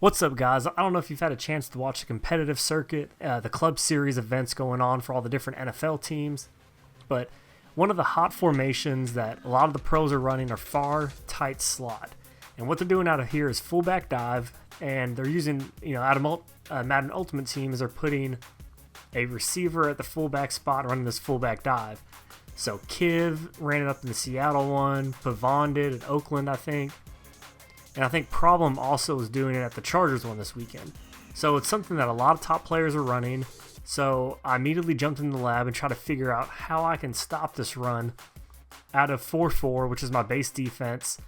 What's up, guys? I don't know if you've had a chance to watch the competitive circuit, the Club Series events going on for all the different NFL teams, but one of the hot formations that a lot of the pros are running are far tight slot. And what they're doing out of here is fullback dive, and they're using, out of Madden Ultimate Team, is they're putting a receiver at the fullback spot running this fullback dive. So Kiv ran it up in the Seattle one, Pavon did at Oakland, I think. And I think Problem also is doing it at the Chargers one this weekend. So it's something that a lot of top players are running. So I immediately jumped into the lab and tried to figure out how I can stop this run out of 4-4, which is my base defense,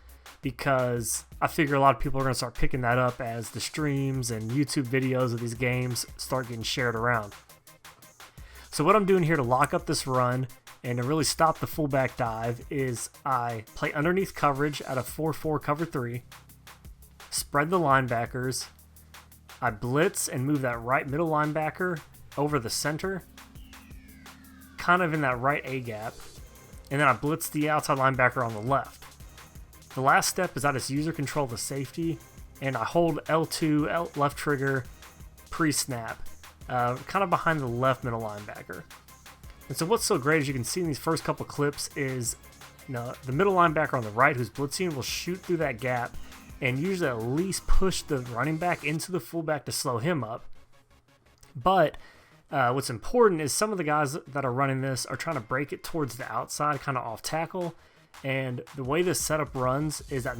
because I figure a lot of people are going to start picking that up as the streams and YouTube videos of these games start getting shared around. So what I'm doing here to lock up this run and to really stop the fullback dive is I play underneath coverage out of 4-4 cover 3, spread the linebackers, I blitz and move that right middle linebacker over the center, kind of in that right A gap, and then I blitz the outside linebacker on the left. The last step is I just user control the safety, and I hold L2 left trigger pre-snap, kind of behind the left middle linebacker. And so what's so great, as you can see in these first couple clips, is the middle linebacker on the right who's blitzing will shoot through that gap and usually at least push the running back into the fullback to slow him up. But what's important is some of the guys that are running this are trying to break it towards the outside, kind of off tackle. And the way this setup runs is that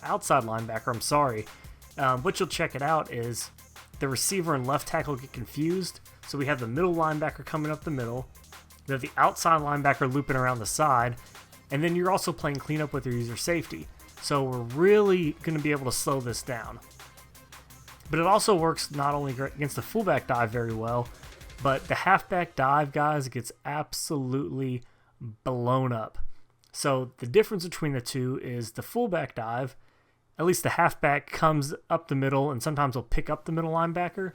outside linebacker, what you'll check it out is the receiver and left tackle get confused. So we have the middle linebacker coming up the middle, we have the outside linebacker looping around the side, and then you're also playing cleanup with your user safety. So we're really going to be able to slow this down. But it also works not only against the fullback dive very well, but the halfback dive, guys, gets absolutely blown up. So the difference between the two is the fullback dive, at least the halfback comes up the middle and sometimes will pick up the middle linebacker.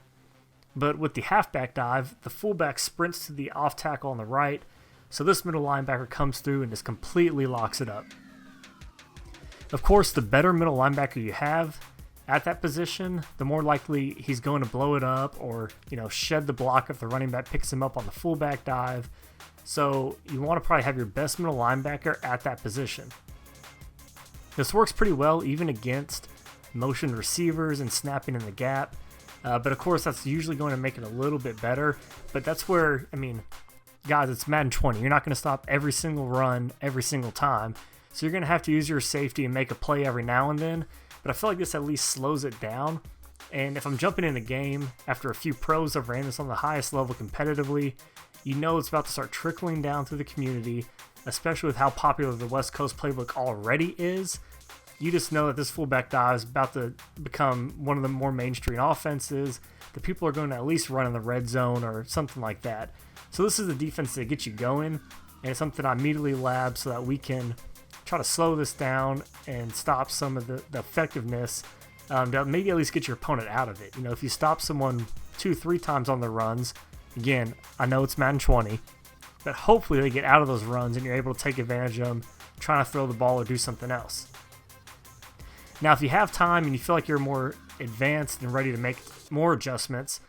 But with the halfback dive, the fullback sprints to the off tackle on the right, so this middle linebacker comes through and just completely locks it up. Of course, the better middle linebacker you have at that position, the more likely he's going to blow it up or, shed the block if the running back picks him up on the fullback dive. So you want to probably have your best middle linebacker at that position. This works pretty well even against motion receivers and snapping in the gap. But of course, that's usually going to make it a little bit better. But that's where, guys, it's Madden 20. You're not going to stop every single run every single time. So you're going to have to use your safety and make a play every now and then. But I feel like this at least slows it down. And if I'm jumping in a game after a few pros have ran this on the highest level competitively, it's about to start trickling down through the community, especially with how popular the West Coast playbook already is. You just know that this fullback dive is about to become one of the more mainstream offenses that people are going to at least run in the red zone or something like that. So this is the defense that gets you going, and it's something I immediately lab so that we can try to slow this down and stop some of the effectiveness to maybe at least get your opponent out of it. If you stop someone 2-3 times on their runs, again, I know it's Madden 20, but hopefully they get out of those runs and you're able to take advantage of them, trying to throw the ball or do something else. Now, if you have time and you feel like you're more advanced and ready to make more adjustments,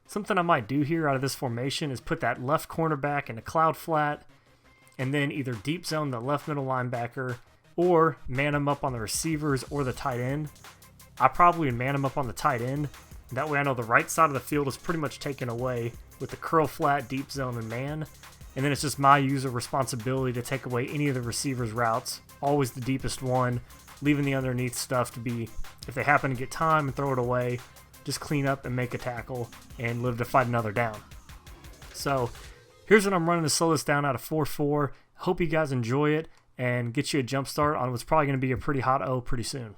something I might do here out of this formation is put that left cornerback in a cloud flat and then either deep zone the left middle linebacker or man him up on the receivers or the tight end. I probably would man him up on the tight end. That way I know the right side of the field is pretty much taken away with the curl flat, deep zone, and man. And then it's just my user responsibility to take away any of the receivers' routes, always the deepest one, leaving the underneath stuff to be, if they happen to get time and throw it away, just clean up and make a tackle and live to fight another down. So here's what I'm running to slow this down out of 4-4. Hope you guys enjoy it and get you a jump start on what's probably going to be a pretty hot O pretty soon.